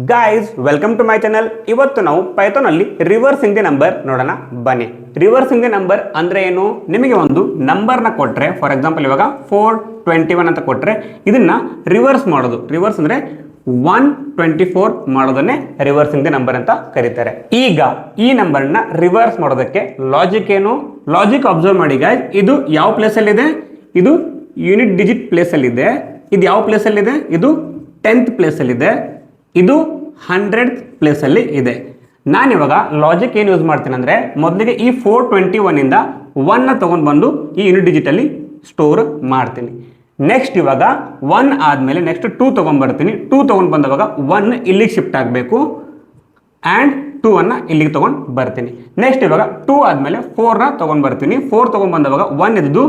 Guys welcome to my channel. ಇವತ್ತು ನಾವು Python ಅಲ್ಲಿ ರಿವರ್ಸಿಂಗ್ ದಿ ನಂಬರ್ ನೋಡೋಣ ಬನ್ನಿ. ರಿವರ್ಸಿಂಗ್ ದಿ ನಂಬರ್ ಅಂದ್ರೆ ಏನು? ನಿಮಗೆ ಒಂದು ನಂಬರ್ನ ಕೊಟ್ಟರೆ, ಫಾರ್ ಎಕ್ಸಾಂಪಲ್ ಇವಾಗ 421 ಅಂತ ಕೊಟ್ಟರೆ ಇದನ್ನ ರಿವರ್ಸ್ ಮಾಡೋದು. ರಿವರ್ಸ್ ಅಂದ್ರೆ 124 ಮಾಡೋದನ್ನೇ ರಿವರ್ಸಿಂಗ್ ದಿ ನಂಬರ್ ಅಂತ ಕರೀತಾರೆ. ಈಗ ಈ ನಂಬರ್ನ ರಿವರ್ಸ್ ಮಾಡೋದಕ್ಕೆ ಲಾಜಿಕ್ ಏನು? ಲಾಜಿಕ್ ಅಬ್ಸರ್ವ್ ಮಾಡಿ ಗಾಯ್ಸ್. ಇದು ಯಾವ ಪ್ಲೇಸ್ ಅಲ್ಲಿ ಇದೆ? ಇದು ಯೂನಿಟ್ ಡಿಜಿಟ್ ಪ್ಲೇಸ್ ಅಲ್ಲಿ ಇದೆ. ಇದು ಯಾವ ಪ್ಲೇಸ್ ಅಲ್ಲಿ ಇದೆ? ಇದು 10th ಪ್ಲೇಸ್ ಅಲ್ಲಿ ಇದೆ. ಇದು 100th ಪ್ಲೇಸ್ ಅಲ್ಲಿ ಇದೆ. ನಾನಿವಾಗ ಲಾಜಿಕ್ ಏನು ಯೂಸ್ ಮಾಡ್ತೀನಿ ಅಂದ್ರೆ, ಮೊದಲಿಗೆ ಈ 421 ಇಂದ 1 ತಗೊಂಡು ಬಂದು ಈ ಯೂನಿಟ್ ಡಿಜಿಟ್ ಅಲ್ಲಿ ಸ್ಟೋರ್ ಮಾಡ್ತೀನಿ. ನೆಕ್ಸ್ಟ್ ಇವಾಗ 1 ಆದ್ಮೇಲೆ ನೆಕ್ಸ್ಟ್ 2 ತಗೊಂಡ್ಬರ್ತೀನಿ. 2 ತಗೊಂಡು ಬಂದವಾಗ 1 ಇಲ್ಲಿಗೆ ಶಿಫ್ಟ್ ಆಗಬೇಕು ಆ್ಯಂಡ್ 2 ಅನ್ನ ಇಲ್ಲಿಗೆ ತಗೊಂಡು ಬರ್ತೀನಿ. ನೆಕ್ಸ್ಟ್ ಇವಾಗ 2 ಆದ್ಮೇಲೆ 4ನ ತಗೊಂಡು ಬರ್ತೀನಿ. 4 ತಗೊಂಡು ಬಂದವಾಗ 1 ಇದ್ದು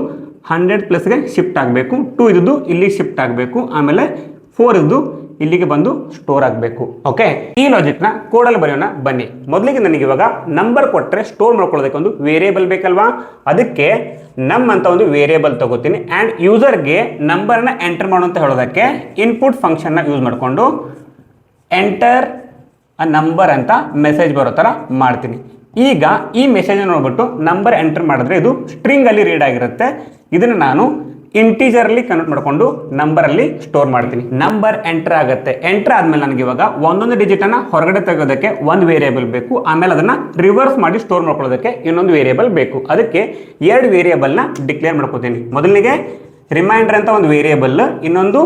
100 ಪ್ಲಸ್ಗೆ ಶಿಫ್ಟ್ ಆಗಬೇಕು, 2 ಇದ್ದು ಇಲ್ಲಿಗೆ ಶಿಫ್ಟ್ ಆಗಬೇಕು, ಆಮೇಲೆ 4 ಇದ್ದು ಇಲ್ಲಿಗೆ ಬಂದು ಸ್ಟೋರ್ ಆಗಬೇಕು. ಓಕೆ, ಈ ಲಾಜಿಕ್ನ ಕೋಡಲ್ಲಿ ಬರೆಯೋಣ ಬನ್ನಿ. ಮೊದಲಿಗೆ ನನಗೆ ಇವಾಗ ನಂಬರ್ ಕೊಟ್ಟರೆ ಸ್ಟೋರ್ ಮಾಡ್ಕೊಳ್ಳೋದಕ್ಕೆ ಒಂದು ವೇರಿಯೇಬಲ್ ಬೇಕಲ್ವಾ? ಅದಕ್ಕೆ ನಮ್ ಅಂತ ಒಂದು ವೇರಿಯೇಬಲ್ ತಗೋತೀನಿ ಆ್ಯಂಡ್ ಯೂಸರ್ಗೆ ನಂಬರ್ನ ಎಂಟರ್ ಮಾಡು ಅಂತ ಹೇಳೋದಕ್ಕೆ ಇನ್ಪುಟ್ ಫಂಕ್ಷನ್ನ ಯೂಸ್ ಮಾಡಿಕೊಂಡು ಎಂಟರ್ ಅ ನಂಬರ್ ಅಂತ ಮೆಸೇಜ್ ಬರೋ ಥರ ಮಾಡ್ತೀನಿ. ಈಗ ಈ ಮೆಸೇಜ್ ನೋಡ್ಬಿಟ್ಟು ನಂಬರ್ ಎಂಟರ್ ಮಾಡಿದ್ರೆ ಇದು ಸ್ಟ್ರಿಂಗ್ ಅಲ್ಲಿ ರೀಡ್ ಆಗಿರುತ್ತೆ. ಇದನ್ನು ನಾನು ಇಂಟೀಜರ್ಲಿ ಕನ್ವರ್ಟ್ ಮಾಡಿಕೊಂಡು ನಂಬರಲ್ಲಿ ಸ್ಟೋರ್ ಮಾಡ್ತೀನಿ. ನಂಬರ್ ಎಂಟರ್ ಆಗುತ್ತೆ. ಎಂಟರ್ ಆದ್ಮೇಲೆ ನನಗೆ ಇವಾಗ ಒಂದೊಂದು ಡಿಜಿಟ್ ಅನ್ನ ಹೊರಗಡೆ ತೆಗೋದಕ್ಕೆ ಒಂದು ವೇರಿಯೇಬಲ್ ಬೇಕು, ಆಮೇಲೆ ಅದನ್ನ ರಿವರ್ಸ್ ಮಾಡಿ ಸ್ಟೋರ್ ಮಾಡ್ಕೊಳ್ಳೋದಕ್ಕೆ ಇನ್ನೊಂದು ವೇರಿಯೇಬಲ್ ಬೇಕು. ಅದಕ್ಕೆ 2 ವೇರಿಯೇಬಲ್ನ ಡಿಕ್ಲೇರ್ ಮಾಡ್ಕೋತೀನಿ. ಮೊದಲಿಗೆ ರಿಮೈಂಡರ್ ಅಂತ ಒಂದು ವೇರಿಯೇಬಲ್, ಇನ್ನೊಂದು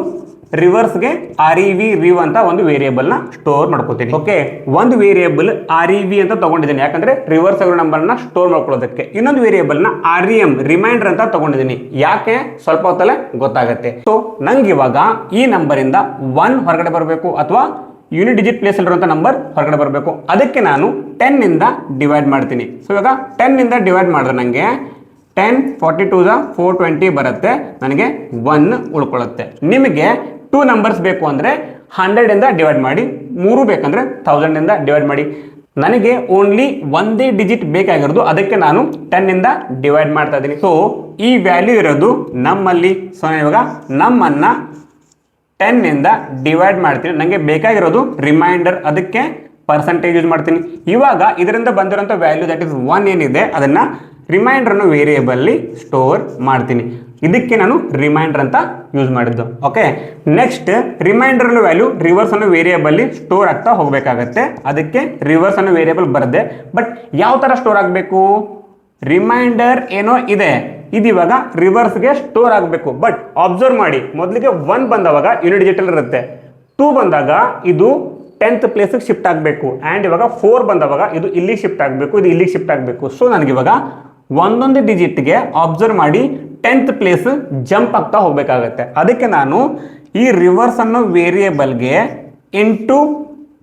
ರಿವರ್ಸ್ಗೆ REV ಅಂತ ಒಂದು ವೇರಿಯೇಬಲ್ನ ಸ್ಟೋರ್ ಮಾಡ್ಕೋತೀನಿ. ಓಕೆ, ಒಂದು ವೇರಿಯೇಬಲ್ REV ಅಂತ ತಗೊಂಡಿದ್ದೀನಿ ಯಾಕಂದ್ರೆ ರಿವರ್ಸ್ ಆಗಿರೋ ನಂಬರ್ನ ಸ್ಟೋರ್ ಮಾಡ್ಕೊಳ್ಳೋದಕ್ಕೆ. ಇನ್ನೊಂದು ವೇರಿಯೇಬಲ್ನ REM ರಿಮೈಂಡರ್ ಅಂತ ತಗೊಂಡಿದ್ದೀನಿ. ಯಾಕೆ? ಸ್ವಲ್ಪ ಹೊತ್ತಲ್ಲೇ ಗೊತ್ತಾಗುತ್ತೆ. ಸೊ ನಂಗೆ ಇವಾಗ ಈ ನಂಬರಿಂದ 1 ಹೊರಗಡೆ ಬರಬೇಕು ಅಥವಾ ಯೂನಿಟ್ ಡಿಜಿಟ್ ಪ್ಲೇಸ್ ಅಲ್ಲಿರುವಂಥ ನಂಬರ್ ಹೊರಗಡೆ ಬರಬೇಕು. ಅದಕ್ಕೆ ನಾನು 10 ಇಂದ ಡಿವೈಡ್ ಮಾಡ್ತೀನಿ. ಸೊ ಇವಾಗ 10 ಇಂದ ಡಿವೈಡ್ ಮಾಡಿದ್ರೆ ನನಗೆ 10 42 420 ಬರುತ್ತೆ. ನನಗೆ 1 ಉಳ್ಕೊಳ್ಳುತ್ತೆ. ನಿಮಗೆ 2 ನಂಬರ್ಸ್ ಬೇಕು ಅಂದರೆ 100 ಇಂದ ಡಿವೈಡ್ ಮಾಡಿ, 3 ಬೇಕಂದ್ರೆ 1000 ಇಂದ ಡಿವೈಡ್ ಮಾಡಿ. ನನಗೆ ಓನ್ಲಿ ಒಂದೇ ಡಿಜಿಟ್ ಬೇಕಾಗಿರೋದು, ಅದಕ್ಕೆ ನಾನು 10 ಇಂದ ಡಿವೈಡ್ ಮಾಡ್ತಾ ಇದ್ದೀನಿ. ಸೊ ಈ ವ್ಯಾಲ್ಯೂ ಇರೋದು ನಮ್ಮಲ್ಲಿ. ಸೊ ಇವಾಗ ನಮ್ಮನ್ನ 10 ಇಂದ ಡಿವೈಡ್ ಮಾಡ್ತೀನಿ. ನನಗೆ ಬೇಕಾಗಿರೋದು ರಿಮೈಂಡರ್, ಅದಕ್ಕೆ ಪರ್ಸೆಂಟೇಜ್ ಯೂಸ್ ಮಾಡ್ತೀನಿ. ಇವಾಗ ಇದರಿಂದ ಬಂದಿರೋಂಥ ವ್ಯಾಲ್ಯೂ ದಟ್ ಇಸ್ 1 ಏನಿದೆ ಅದನ್ನ ರಿಮೈಂಡರ್ ಅನ್ನು ವೇರಿಯೇಬಲ್ಲಿ ಸ್ಟೋರ್ ಮಾಡ್ತೀನಿ. ಇದಕ್ಕೆ ನಾನು ರಿಮೈಂಡರ್ ಅಂತ ಯೂಸ್ ಮಾಡಿದ್ದು. ಓಕೆ, ನೆಕ್ಸ್ಟ್ ರಿಮೈಂಡರ್ ಅನ್ನೋ ವ್ಯಾಲ್ಯೂ ರಿವರ್ಸ್ ಅನ್ನೋ ವೇರಿಯೇಬಲ್ಲಿ ಸ್ಟೋರ್ ಆಗ್ತಾ ಹೋಗಬೇಕಾಗತ್ತೆ. ಅದಕ್ಕೆ ರಿವರ್ಸ್ ಅನ್ನೋ ವೇರಿಯೇಬಲ್ ಬರದೆ, ಬಟ್ ಯಾವ ಥರ ಸ್ಟೋರ್ ಆಗಬೇಕು? ರಿಮೈಂಡರ್ ಏನೋ ಇದೆ, ಇದು ಇವಾಗ ರಿವರ್ಸ್ಗೆ ಸ್ಟೋರ್ ಆಗಬೇಕು. ಬಟ್ ಅಬ್ಸರ್ವ್ ಮಾಡಿ, ಮೊದಲಿಗೆ 1 ಬಂದವಾಗ ಯೂನಿಟ್ ಡಿಜಿಟಲ್ ಇರುತ್ತೆ, 2 ಬಂದಾಗ ಇದು 10th ಪ್ಲೇಸಿಗೆ ಶಿಫ್ಟ್ ಆಗಬೇಕು ಆ್ಯಂಡ್ ಇವಾಗ 4 ಬಂದವಾಗ ಇದು ಇಲ್ಲಿಗೆ ಶಿಫ್ಟ್ ಆಗಬೇಕು, ಇದು ಇಲ್ಲಿಗೆ ಶಿಫ್ಟ್ ಆಗಬೇಕು. ಸೊ ನನಗಿವಾಗ ಒಂದೊಂದು ಡಿಜಿಟ್ಗೆ ಅಬ್ಸರ್ವ್ ಮಾಡಿ 10th ಪ್ಲೇಸ್ ಜಂಪ್ ಆಗ್ತಾ ಹೋಗಬೇಕಾಗತ್ತೆ. ಅದಕ್ಕೆ ನಾನು ಈ ರಿವರ್ಸ್ ಅನ್ನೋ ವೇರಿಯೇಬಲ್ಗೆ ಇಂಟು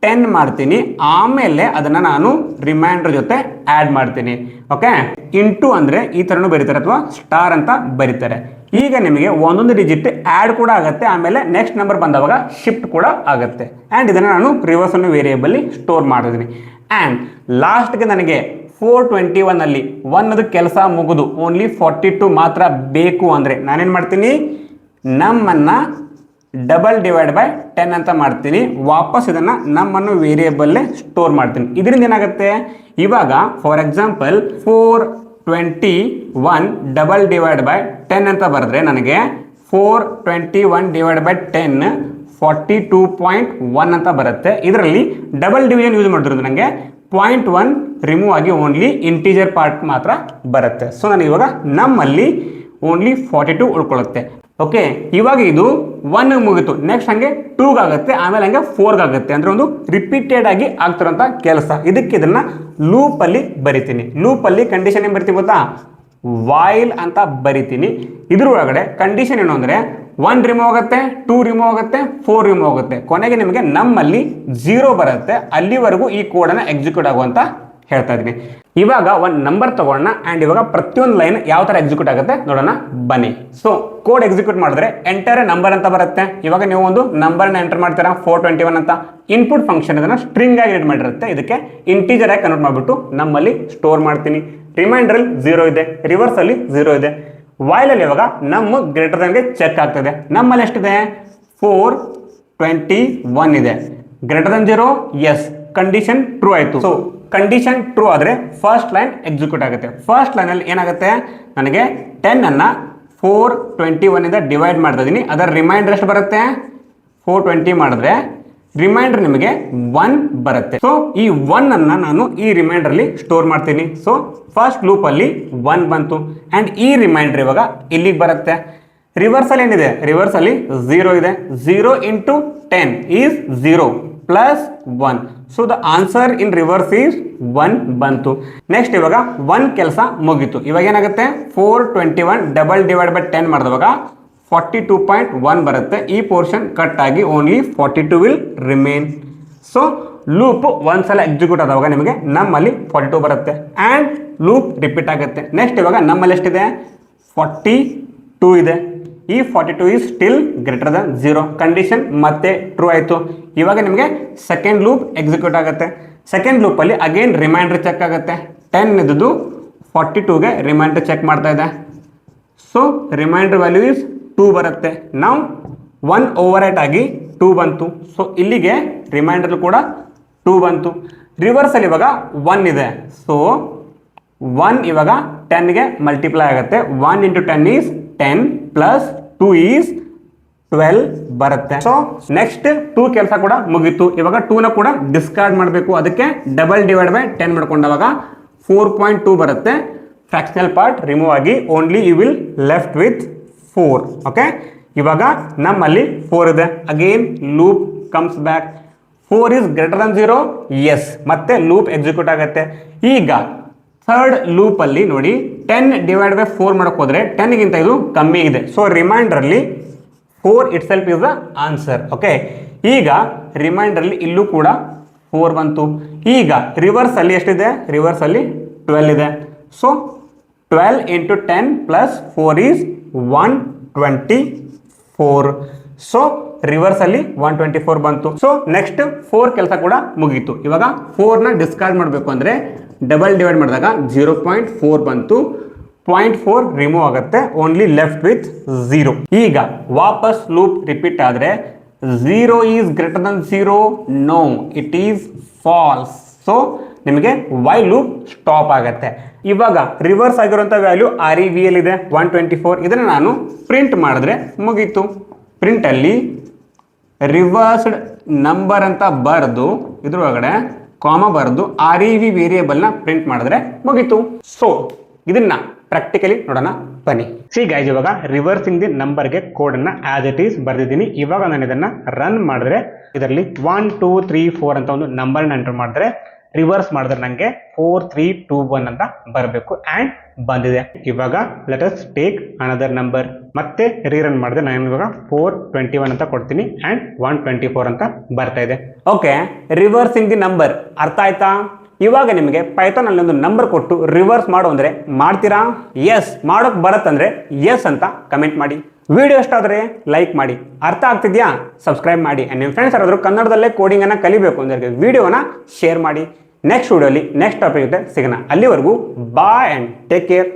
10 ಮಾಡ್ತೀನಿ, ಆಮೇಲೆ ಅದನ್ನು ನಾನು ರಿಮೈಂಡರ್ ಜೊತೆ ಆ್ಯಡ್ ಮಾಡ್ತೀನಿ. ಓಕೆ, ಇಂಟು ಅಂದರೆ ಈ ಥರನೂ ಬರೀತಾರೆ ಅಥವಾ ಸ್ಟಾರ್ ಅಂತ ಬರೀತಾರೆ. ಈಗ ನಿಮಗೆ ಒಂದೊಂದು ಡಿಜಿಟ್ ಆ್ಯಡ್ ಕೂಡ ಆಗುತ್ತೆ, ಆಮೇಲೆ ನೆಕ್ಸ್ಟ್ ನಂಬರ್ ಬಂದವಾಗ ಶಿಫ್ಟ್ ಕೂಡ ಆಗುತ್ತೆ. ಆ್ಯಂಡ್ ಇದನ್ನು ನಾನು ರಿವರ್ಸ್ ಅನ್ನೋ ವೇರಿಯೇಬಲ್ಲಿ ಸ್ಟೋರ್ ಮಾಡಿದ್ದೀನಿ. ಆ್ಯಂಡ್ ಲಾಸ್ಟ್ಗೆ ನನಗೆ 421 ಅಲ್ಲಿ 1 ಕೆಲಸ ಮುಗಿದು ಓನ್ಲಿ 42 ಮಾತ್ರ ಬೇಕು ಅಂದರೆ ನಾನೇನು ಮಾಡ್ತೀನಿ? ನಮ್ಮನ್ನು ಡಬಲ್ ಡಿವೈಡ್ ಬೈ 10 ಅಂತ ಮಾಡ್ತೀನಿ. ವಾಪಸ್ ಇದನ್ನು ನಮ್ಮನ್ನು ವೇರಿಯೇಬಲ್ಲೇ ಸ್ಟೋರ್ ಮಾಡ್ತೀನಿ. ಇದರಿಂದ ಏನಾಗುತ್ತೆ? ಇವಾಗ for example 421 double divide by 10 ಅಂತ ಬರೆದ್ರೆ ನನಗೆ 421 ಡಿವೈಡ್ ಬೈ 10 42.1 ಅಂತ ಬರುತ್ತೆ. ಇದರಲ್ಲಿ ಡಬಲ್ ಡಿವಿಷನ್ ಯೂಸ್ ಮಾಡಿರೋದು ನನಗೆ 0.1 ರಿಮೂವ್ ಆಗಿ ಓನ್ಲಿ ಇಂಟೀಜರ್ ಪಾರ್ಟ್ ಮಾತ್ರ ಬರುತ್ತೆ. ಸೊ ನನಗೆ ಇವಾಗ ನಮ್ಮಲ್ಲಿ ಓನ್ಲಿ 42 ಉಳ್ಕೊಳ್ಳುತ್ತೆ. ಓಕೆ, ಇವಾಗ ಇದು 1 ಮುಗಿತು, ನೆಕ್ಸ್ಟ್ ಹಂಗೆ 2 ಆಗುತ್ತೆ, ಆಮೇಲೆ ಹಂಗೆ 4 ಆಗುತ್ತೆ. ಅಂದರೆ ಒಂದು ರಿಪೀಟೆಡ್ ಆಗಿ ಆಗ್ತಿರೋಂಥ ಕೆಲಸ. ಇದಕ್ಕೆ ಇದನ್ನು ಲೂಪಲ್ಲಿ ಬರಿತೀನಿ. ಲೂಪಲ್ಲಿ ಕಂಡೀಷನ್ ಏನು ಬರಿತೀವಿ ಗೊತ್ತಾ? ವೈಲ್ ಅಂತ ಬರಿತೀನಿ. ಇದ್ರೊಳಗಡೆ ಕಂಡೀಷನ್ ಏನು ಅಂದರೆ 1 ರಿಮೂವ್ ಆಗುತ್ತೆ, 2 ರಿಮೂವ್ ಆಗುತ್ತೆ, 4 ರಿಮೂವ್ ಆಗುತ್ತೆ, ಕೊನೆಗೆ ನಿಮಗೆ ನಮ್ಮಲ್ಲಿ 0 ಬರುತ್ತೆ. ಅಲ್ಲಿವರೆಗೂ ಈ ಕೋಡನ್ನು ಎಕ್ಸಿಕ್ಯೂಟ್ ಆಗುವಂತ ಹೇಳ್ತಾ ಇದ್ದೀನಿ. ಇವಾಗ ಒಂದು ನಂಬರ್ ತಗೋಣ ಆ್ಯಂಡ್ ಇವಾಗ ಪ್ರತಿಯೊಂದು ಲೈನ್ ಯಾವ ಥರ ಎಕ್ಸಿಕ್ಯೂಟ್ ಆಗುತ್ತೆ ನೋಡೋಣ ಬನ್ನಿ. ಸೊ ಕೋಡ್ ಎಕ್ಸಿಕ್ಯೂಟ್ ಮಾಡಿದ್ರೆ ಎಂಟರ್ ನಂಬರ್ ಅಂತ ಬರುತ್ತೆ. ಇವಾಗ ನೀವು ಒಂದು ನಂಬರ್ನ ಎಂಟರ್ ಮಾಡ್ತೀರಾ 421 ಅಂತ. ಇನ್ಪುಟ್ ಫಂಕ್ಷನ್ ಅದನ್ನು ಸ್ಟ್ರಿಂಗ್ ಆಗಿ ರೀಡ್ ಮಾಡಿರುತ್ತೆ. ಇದಕ್ಕೆ ಇಂಟೀಜರ್ ಆಗಿ ಕನ್ವರ್ಟ್ ಮಾಡಿಬಿಟ್ಟು ನಮ್ಮಲ್ಲಿ ಸ್ಟೋರ್ ಮಾಡ್ತೀನಿ. ರಿಮೈಂಡರ್ 0 ಇದೆ, ರಿವರ್ಸ್ ಅಲ್ಲಿ 0 ಇದೆ. ವೈಲ್ ಅಲ್ಲಿ ಇವಾಗ ನಮ್ಮ ಗ್ರೇಟರ್ ದನ್ಗೆ ಚೆಕ್ ಆಗ್ತದೆ. ನಮ್ಮಲ್ಲಿ ಎಷ್ಟಿದೆ? 421 ಇದೆ. Greater than 0 yes condition true ಆಯಿತು. ಸೊ ಕಂಡೀಷನ್ ಟ್ರೂ ಆದರೆ ಫಸ್ಟ್ ಲೈನ್ ಎಕ್ಸಿಕ್ಯೂಟ್ ಆಗುತ್ತೆ. ಫಸ್ಟ್ ಲೈನಲ್ಲಿ ಏನಾಗುತ್ತೆ, ನನಗೆ 10 ಅನ್ನು 421 ಇಂದ ಡಿವೈಡ್ ಮಾಡ್ತಾ ಇದ್ದೀನಿ. ಅದರ ರಿಮೈಂಡರ್ ಎಷ್ಟು ಬರುತ್ತೆ, 420 ಮಾಡಿದ್ರೆ ರಿಮೈಂಡರ್ ನಿಮಗೆ 1 ಬರುತ್ತೆ. ಸೊ ಈ 1 ಅನ್ನು ನಾನು ಈ ರಿಮೈಂಡರ್ ಅಲ್ಲಿ ಸ್ಟೋರ್ ಮಾಡ್ತೀನಿ. ಸೊ ಫಸ್ಟ್ ಲೂಪ್ ಅಲ್ಲಿ 1 ಬಂತು ಅಂಡ್ ಈ ರಿಮೈಂಡರ್ ಇವಾಗ ಇಲ್ಲಿಗೆ ಬರುತ್ತೆ. ರಿವರ್ಸ್ ಅಲ್ಲಿ ಏನಿದೆ, ರಿವರ್ಸ್ ಅಲ್ಲಿ 0 ಇದೆ. 0 into 10 is 0 plus 1. So the answer in reverse is 1 ಬಂತು. ನೆಕ್ಸ್ಟ್ ಇವಾಗ 1 ಕೆಲಸ ಮುಗೀತು. ಇವಾಗ ಏನಾಗುತ್ತೆ, 421 ಡಬಲ್ ಡಿವೈಡ್ ಬೈ 10 ಮಾಡಿದವಾಗ 42.1 ಬರುತ್ತೆ. ಈ ಪೋರ್ಷನ್ ಕಟ್ ಆಗಿ only 42 will remain. So loop ಒಂದ್ಸಲ ಎಕ್ಸಿಕ್ಯೂಟ್ ಆದವಾಗ ನಿಮಗೆ ನಮ್ಮಲ್ಲಿ 42 ಬರುತ್ತೆ ಆ್ಯಂಡ್ ಲೂಪ್ ರಿಪೀಟ್ ಆಗುತ್ತೆ. ನೆಕ್ಸ್ಟ್ ಇವಾಗ ನಮ್ಮಲ್ಲಿ ಎಷ್ಟಿದೆ, 42 ಇದೆ. ಈ 42 is still greater than 0 condition ಮತ್ತೆ ಟ್ರೂ ಆಯಿತು. ಇವಾಗ ನಿಮಗೆ ಸೆಕೆಂಡ್ ಲೂಪ್ ಎಕ್ಸಿಕ್ಯೂಟ್ ಆಗುತ್ತೆ. ಸೆಕೆಂಡ್ ಲೂಪಲ್ಲಿ ಅಗೇನ್ ರಿಮೈಂಡರ್ ಚೆಕ್ ಆಗುತ್ತೆ. 10 ಇದ್ದು 42ಗೆ ರಿಮೈಂಡರ್ ಚೆಕ್ ಮಾಡ್ತಾ ಇದೆ. ಸೊ ರಿಮೈಂಡರ್ ವ್ಯಾಲ್ಯೂ ಈಸ್ 2 ಬರುತ್ತೆ. ನಾವು 1 ಓವರ್ ರೈಟ್ ಆಗಿ 2 ಬಂತು. ಸೊ ಇಲ್ಲಿಗೆ ರಿಮೈಂಡರ್ ಕೂಡ 2 ಬಂತು. ರಿವರ್ಸಲ್ಲಿ ಇವಾಗ 1 ಇದೆ. ಸೊ 1 ಇವಾಗ 10ಗೆ ಮಲ್ಟಿಪ್ಲೈ ಆಗುತ್ತೆ. 1 into 10 ಈಸ್ 10 ಪ್ಲಸ್ 2 ಈಸ್ 12 ಬರುತ್ತೆ. ಸೊ ನೆಕ್ಸ್ಟ್ 2 ಕೆಲಸ ಕೂಡ ಮುಗೀತು. ಇವಾಗ 2ನ ಕೂಡ ಡಿಸ್ಕಾರ್ಡ್ ಮಾಡಬೇಕು. ಅದಕ್ಕೆ ಡಬಲ್ ಡಿವೈಡ್ ಬೈ 10 ಮಾಡ್ಕೊಂಡಾಗ 4.2 ಬರುತ್ತೆ. ಫ್ರಾಕ್ಷನಲ್ ಪಾರ್ಟ್ ರಿಮೂವ್ ಆಗಿ only you will left with 4. Okay, ಇವಾಗ ನಮ್ಮಲ್ಲಿ 4 ಇದೆ. Again loop comes back. 4 is greater than 0 yes, ಮತ್ತೆ ಲೂಪ್ ಎಕ್ಸಿಕ್ಯೂಟ್ ಆಗುತ್ತೆ. ಈಗ ಥರ್ಡ್ ಲೂಪ್ ಅಲ್ಲಿ ನೋಡಿ 10 ಡಿವೈಡ್ ಬೈ 4 ಮಾಡಕ್ಕೆ ಹೋದ್ರೆ 10ಗಿಂತ ಇದು ಕಮ್ಮಿ ಇದೆ. ಸೊ ರಿಮೈಂಡರ್ ಅಲ್ಲಿ 4 it self is the answer. Okay, ಈಗ ರಿಮೈಂಡರ್ ಅಲ್ಲಿ ಇಲ್ಲೂ ಕೂಡ 4 ಬಂತು. ಈಗ ರಿವರ್ಸ್ ಅಲ್ಲಿ ಎಷ್ಟಿದೆ, ರಿವರ್ಸ್ ಅಲ್ಲಿ 12 ಇದೆ. So 12 into 10 plus 4 is 124. So reverse ಅಲ್ಲಿ 124 ಬಂತು. ಸೊ ನೆಕ್ಸ್ಟ್ 4 ಕೆಲಸ ಕೂಡ ಮುಗೀತು. ಇವಾಗ 4ನ ಡಿಸ್ಕಾರ್ಡ್ ಮಾಡಬೇಕು ಅಂದ್ರೆ ಡಬಲ್ ಡಿವೈಡ್ ಮಾಡಿದಾಗ 0.4 ಬಂತು. 0.4 ರಿಮೂವ್ ಆಗುತ್ತೆ. Only left with 0. ಈಗ ವಾಪಸ್ ಲೂಪ್ ರಿಪೀಟ್ ಆದರೆ 0 is greater than 0 no it is false. So ನಿಮಗೆ ವೈ ಲೂಪ್ ಸ್ಟಾಪ್ ಆಗುತ್ತೆ. ಇವಾಗ ರಿವರ್ಸ್ ಆಗಿರುವಂಥ ವ್ಯಾಲ್ಯೂ REVL ಇದೆ 124. ಇದನ್ನು ನಾನು ಪ್ರಿಂಟ್ ಮಾಡಿದ್ರೆ ಮುಗೀತು. ಪ್ರಿಂಟಲ್ಲಿ ರಿವರ್ಸ್ಡ್ ನಂಬರ್ ಅಂತ ಬರೆದು ಇದ್ರೊಳಗಡೆ ಕಾಮ ಬರೆದು REV ವೇರಿಯೇಬಲ್ನ ಪ್ರಿಂಟ್ ಮಾಡಿದ್ರೆ ಮುಗೀತು. ಸೊ ಇದನ್ನ ಪ್ರಾಕ್ಟಿಕಲಿ ನೋಡೋಣ ಬನ್ನಿ. ಸಿ ಗೈಸ್, ಇವಾಗ ರಿವರ್ಸಿಂಗ್ ದಿ ನಂಬರ್ಗೆ ಕೋಡನ್ನು ಆಸ್ ಇಟ್ ಈಸ್ ಬರೆದಿದ್ದೀನಿ. ಇವಾಗ ನಾನು ಇದನ್ನು ರನ್ ಮಾಡಿದ್ರೆ ಇದರಲ್ಲಿ 1 2 3 4 ಅಂತ ಒಂದು ನಂಬರ್ನ ಎಂಟರ್ ಮಾಡಿದ್ರೆ ರಿವರ್ಸ್ ಮಾಡಿದ್ರೆ ನನಗೆ 4 3 2 1 ಅಂತ ಬರಬೇಕು ಆ್ಯಂಡ್ ಬಂದಿದೆ. ಇವಾಗ let us take another number. ಮತ್ತೆ ರೀರನ್ ಮಾಡಿದ್ರೆ ನಾನು ಇವಾಗ 421 ಅಂತ ಕೊಡ್ತೀನಿ ಆ್ಯಂಡ್ 124 ಅಂತ ಬರ್ತಾ ಇದೆ. ಓಕೆ, ರಿವರ್ಸಿಂಗ್ ದಿ ನಂಬರ್ ಅರ್ಥ ಆಯ್ತಾ? ಇವಾಗ ನಿಮಗೆ ಪೈಥಾನಲ್ಲಿ ಒಂದು ನಂಬರ್ ಕೊಟ್ಟು ರಿವರ್ಸ್ ಮಾಡು ಅಂದರೆ ಮಾಡ್ತೀರಾ? ಎಸ್ ಮಾಡೋಕ್ಕೆ ಬರುತ್ತಂದ್ರೆ ಎಸ್ ಅಂತ ಕಮೆಂಟ್ ಮಾಡಿ. ವಿಡಿಯೋ ಇಷ್ಟ ಆದರೆ ಲೈಕ್ ಮಾಡಿ. ಅರ್ಥ ಆಗ್ತಿದ್ಯಾ? ಸಬ್ಸ್ಕ್ರೈಬ್ ಮಾಡಿ. ಆ್ಯಂಡ್ ನಿಮ್ಮ ಫ್ರೆಂಡ್ಸ್ ಯಾರಾದರೂ ಕನ್ನಡದಲ್ಲೇ ಕೋಡಿಂಗನ್ನು ಕಲಿಬೇಕು ಅಂದರೆ ವಿಡಿಯೋನ ಶೇರ್ ಮಾಡಿ. ನೆಕ್ಸ್ಟ್ ವಿಡಿಯೋಲಿ ನೆಕ್ಸ್ಟ್ ಟಾಪಿಕ್ ಜೊತೆ ಸಿಗೋಣ. ಅಲ್ಲಿವರೆಗೂ ಬಾಯ್ ಆ್ಯಂಡ್ ಟೇಕ್ ಕೇರ್.